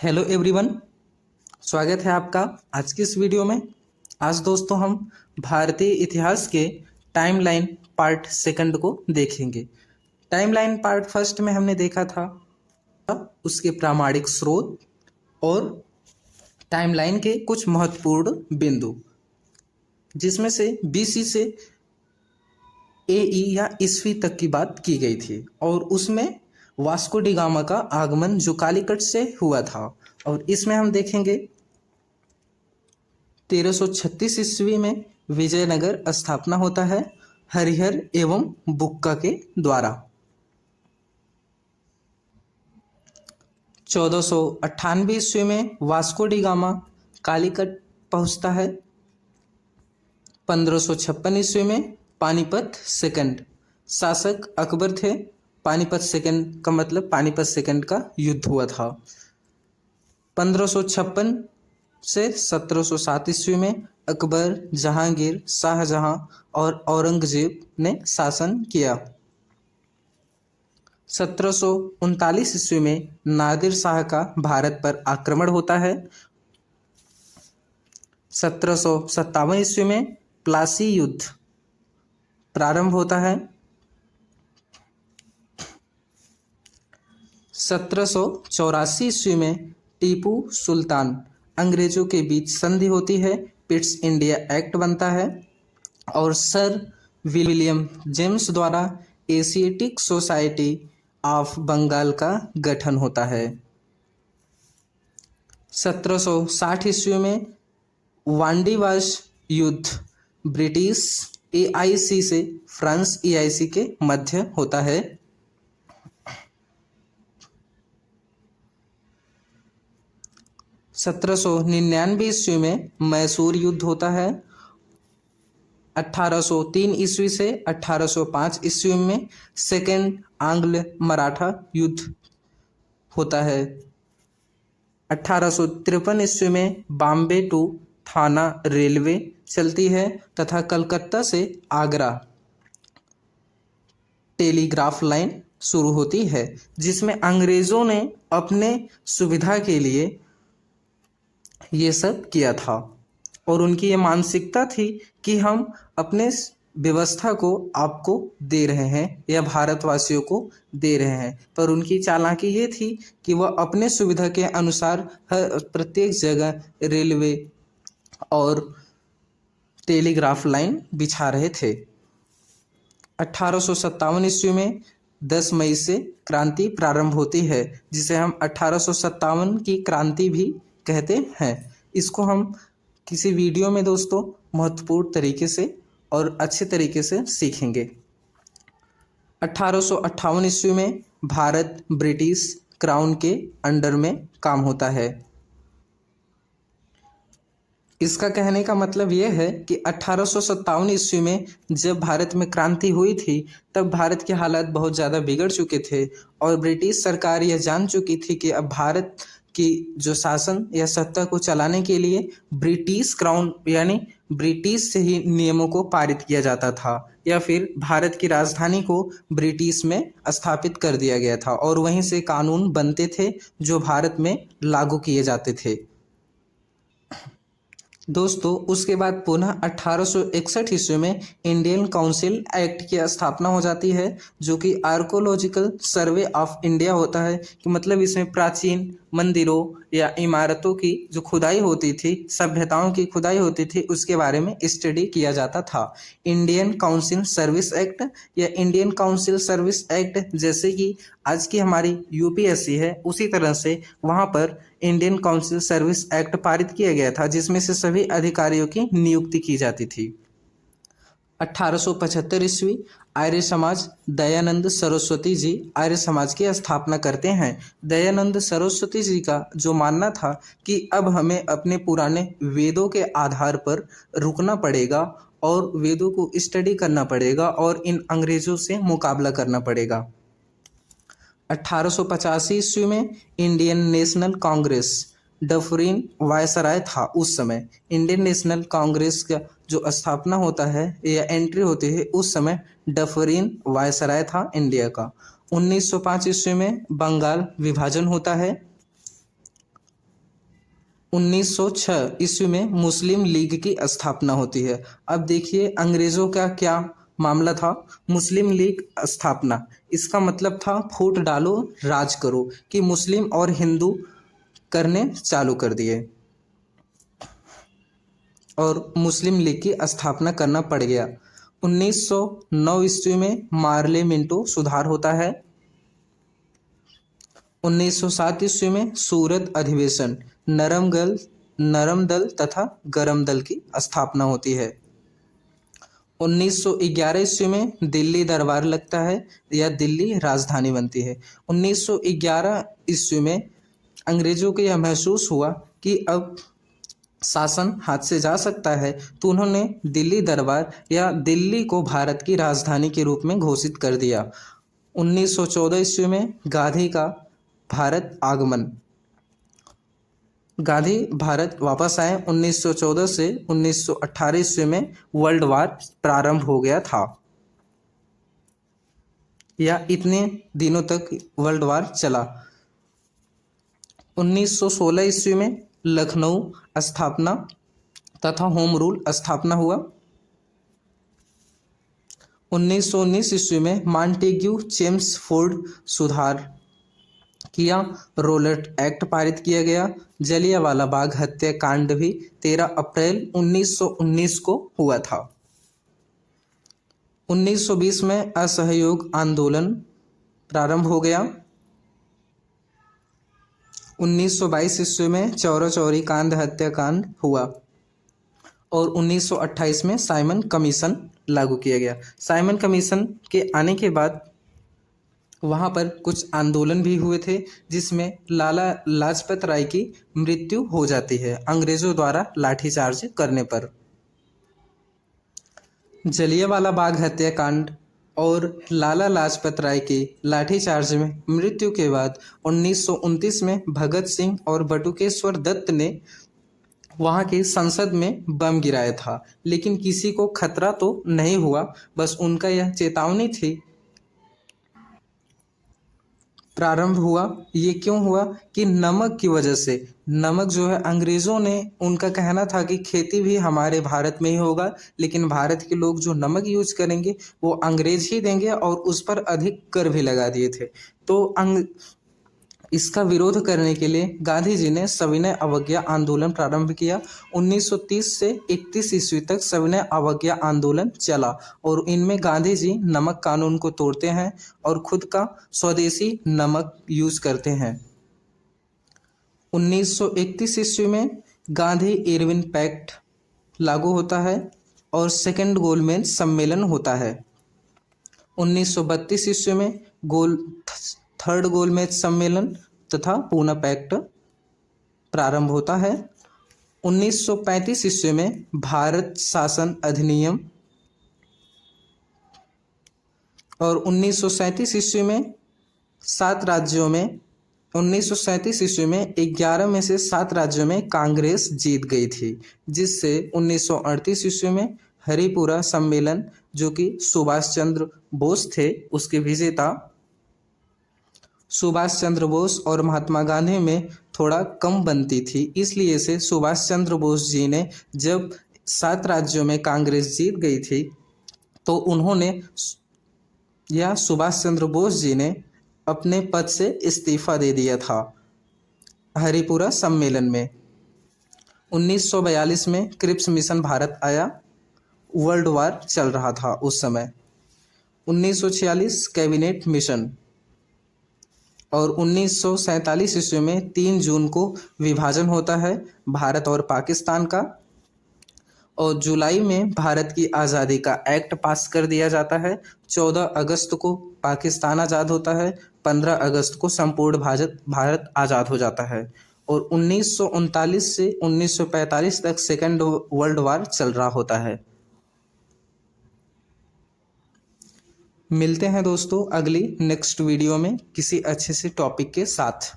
Hello everyone, स्वागत है आपका आज की इस वीडियो में। आज दोस्तों हम भारतीय इतिहास के टाइमलाइन पार्ट सेकंड को देखेंगे। टाइमलाइन पार्ट फर्स्ट में हमने देखा था उसके प्रामाणिक स्रोत और टाइमलाइन के कुछ महत्वपूर्ण बिंदु, जिसमें से बीसी से एई या ईस्वी तक की बात की गई थी और उसमें वास्को डी गामा का आगमन जो कालीकट से हुआ था। और इसमें हम देखेंगे 1336 ईस्वी में विजयनगर स्थापना होता है हरिहर एवं बुक्का के द्वारा। 1498 ईस्वी में वास्को डी गामा कालीकट पहुंचता है। 1556 ईस्वी में पानीपत सेकंड, शासक अकबर थे। पानीपत सेकंड का मतलब पानीपत सेकंड का युद्ध हुआ था। 1556 से 1707 ईस्वी में अकबर, जहांगीर, शाहजहां और औरंगजेब ने शासन किया। 1739 ईस्वी में नादिर शाह का भारत पर आक्रमण होता है। 1757 ईस्वी में प्लासी युद्ध प्रारंभ होता है। 1784 ईस्वी में टीपू सुल्तान अंग्रेजों के बीच संधि होती है, पिट्स इंडिया एक्ट बनता है और सर विलियम जेम्स द्वारा एशियाटिक सोसाइटी ऑफ बंगाल का गठन होता है। 1760 ईस्वी में वांडीवाश युद्ध ब्रिटिश एआईसी से फ्रांस एआईसी के मध्य होता है। 1799 ईस्वी में मैसूर युद्ध होता है। 1803 ईस्वी से 1805 ईस्वी में सेकेंड आंग्ल मराठा युद्ध होता है। 1853 ईस्वी में बॉम्बे टू थाना रेलवे चलती है तथा कलकत्ता से आगरा टेलीग्राफ लाइन शुरू होती है, जिसमें अंग्रेजों ने अपने सुविधा के लिए ये सब किया था और उनकी ये मानसिकता थी कि हम अपने व्यवस्था को आपको दे रहे हैं या भारतवासियों को दे रहे हैं, पर उनकी चालाकी ये थी कि वह अपने सुविधा के अनुसार हर प्रत्येक जगह रेलवे और टेलीग्राफ लाइन बिछा रहे थे। 1857 ईस्वी में 10 मई से क्रांति प्रारंभ होती है, जिसे हम 1857 की क्रांति भी कहते हैं। इसको हम किसी वीडियो में दोस्तों महत्वपूर्ण तरीके से और अच्छे तरीके से सीखेंगे। 1858 ईस्वी में भारत ब्रिटिश क्राउन के अंडर में काम होता है। इसका कहने का मतलब यह है कि 1857 ईस्वी में जब भारत में क्रांति हुई थी तब भारत के हालात बहुत ज़्यादा बिगड़ चुके थे और ब्रिटिश सरकार यह जान चुकी थी कि अब भारत की जो शासन या सत्ता को चलाने के लिए ब्रिटिश क्राउन यानी ब्रिटिश से ही नियमों को पारित किया जाता था या फिर भारत की राजधानी को ब्रिटिश में स्थापित कर दिया गया था और वहीं से कानून बनते थे जो भारत में लागू किए जाते थे। दोस्तों उसके बाद पुनः 1861 ईस्वी में इंडियन काउंसिल एक्ट की स्थापना हो जाती है, जो कि आर्कोलॉजिकल सर्वे ऑफ इंडिया होता है कि मतलब इसमें प्राचीन मंदिरों या इमारतों की जो खुदाई होती थी, सभ्यताओं की खुदाई होती थी, उसके बारे में स्टडी किया जाता था। इंडियन काउंसिल सर्विस एक्ट या इंडियन काउंसिल सर्विस एक्ट जैसे कि आज की हमारी यूपीएससी है, उसी तरह से वहाँ पर इंडियन काउंसिल सर्विस एक्ट पारित किया गया था, जिसमें से सभी अधिकारियों की नियुक्ति की जाती थी। 1875 ईस्वी आर्य समाज दयानंद सरस्वती जी आर्य समाज की स्थापना करते हैं। दयानंद सरस्वती जी का जो मानना था कि अब हमें अपने पुराने वेदों के आधार पर रुकना पड़ेगा और वेदों को स्टडी करना पड़ेगा और इन अंग्रेजों से मुकाबला करना पड़ेगा। 1885 ईस्वी में Indian national Congress Dufferin viceroy था। उस समय इंडियन नेशनल कांग्रेस का जो स्थापना होता है या एंट्री होती है, उस समय डफरिन वायसराय था इंडिया का। 1905 ईस्वी में बंगाल विभाजन होता है। 1906 ईस्वी में मुस्लिम लीग की स्थापना होती है। अब देखिए अंग्रेजों का क्या मामला था। मुस्लिम लीग स्थापना, इसका मतलब था फूट डालो राज करो, कि मुस्लिम और हिंदू करने चालू कर दिए और मुस्लिम लीग की स्थापना करना पड़ गया। 1909 ईस्वी में मार्ले मिंटो सुधार होता है। 1907 ईस्वी में सूरत अधिवेशन, नरम दल तथा गरम दल की स्थापना होती है। 1911 ईस्वी में दिल्ली दरबार लगता है या दिल्ली राजधानी बनती है। 1911 ईस्वी में अंग्रेजों को यह महसूस हुआ कि अब शासन हाथ से जा सकता है, तो उन्होंने दिल्ली दरबार या दिल्ली को भारत की राजधानी के रूप में घोषित कर दिया। 1914 ईस्वी में गांधी का भारत आगमन, गांधी भारत वापस आए। 1914 से 1918 ईस्वी में वर्ल्ड वार प्रारंभ हो गया था, या इतने दिनों तक वर्ल्ड वार चला। 1916 ईस्वी में लखनऊ स्थापना तथा होम रूल स्थापना हुआ। 1919 ईस्वी में मॉन्टेग्यू चेम्सफोर्ड सुधार किया, रोलेट एक्ट पारित किया गया। जलियांवाला बाग हत्याकांड भी 13 अप्रैल 1919 को हुआ था। 1920 में असहयोग आंदोलन प्रारंभ हो गया। 1922 ईस्वी में चौरा चौरी कांड हत्याकांड हुआ और 1928 में साइमन कमीशन लागू किया गया। साइमन कमीशन के आने के बाद वहाँ पर कुछ आंदोलन भी हुए थे, जिसमें लाला लाजपत राय की मृत्यु हो जाती है अंग्रेजों द्वारा लाठीचार्ज करने पर। जलियांवाला बाग हत्याकांड और लाला लाजपत राय की लाठीचार्ज में मृत्यु के बाद 1929 में भगत सिंह और बटुकेश्वर दत्त ने वहाँ की संसद में बम गिराया था, लेकिन किसी को खतरा तो नहीं हुआ, बस उनका यह चेतावनी थी। प्रारंभ हुआ, ये क्यों हुआ कि नमक की वजह से, नमक जो है अंग्रेज़ों ने, उनका कहना था कि खेती भी हमारे भारत में ही होगा, लेकिन भारत के लोग जो नमक यूज करेंगे वो अंग्रेज ही देंगे, और उस पर अधिक कर भी लगा दिए थे। तो इसका विरोध करने के लिए गांधी जी ने सविनय अवज्ञा आंदोलन प्रारंभ किया। 1930 से 31 ईस्वी तक सविनय अवज्ञा आंदोलन चला और इनमें गांधी जी नमक कानून को तोड़ते हैं और खुद का स्वदेशी नमक यूज करते हैं। 1931 ईस्वी में गांधी इरविन पैक्ट लागू होता है और सेकेंड गोलमेज सम्मेलन होता है। 1932 ईस्वी में थर्ड गोलमेज सम्मेलन तथा पूना पैक्ट प्रारंभ होता है। 1935 ईस्वी में भारत शासन अधिनियम और 1937 ईस्वी में 7 राज्यों में 1937 ईस्वी में 11 में से 7 राज्यों में कांग्रेस जीत गई थी, जिससे 1938 ईस्वी में हरिपुरा सम्मेलन, जो कि सुभाष चंद्र बोस थे उसके विजेता, सुभाष चंद्र बोस और महात्मा गांधी में थोड़ा कम बनती थी, इसलिए से सुभाष चंद्र बोस जी ने जब 7 राज्यों में कांग्रेस जीत गई थी तो उन्होंने या सुभाष चंद्र बोस जी ने अपने पद से इस्तीफा दे दिया था हरिपुरा सम्मेलन में। 1942 में क्रिप्स मिशन भारत आया, वर्ल्ड वार चल रहा था उस समय। 1946 कैबिनेट मिशन और 1947 ईस्वी में 3 जून को विभाजन होता है भारत और पाकिस्तान का, और जुलाई में भारत की आज़ादी का एक्ट पास कर दिया जाता है। 14 अगस्त को पाकिस्तान आज़ाद होता है, 15 अगस्त को संपूर्ण भारत आज़ाद हो जाता है और 1939 से 1945 तक सेकेंड वर्ल्ड वार चल रहा होता है। मिलते हैं दोस्तों अगली नेक्स्ट वीडियो में किसी अच्छे से टॉपिक के साथ।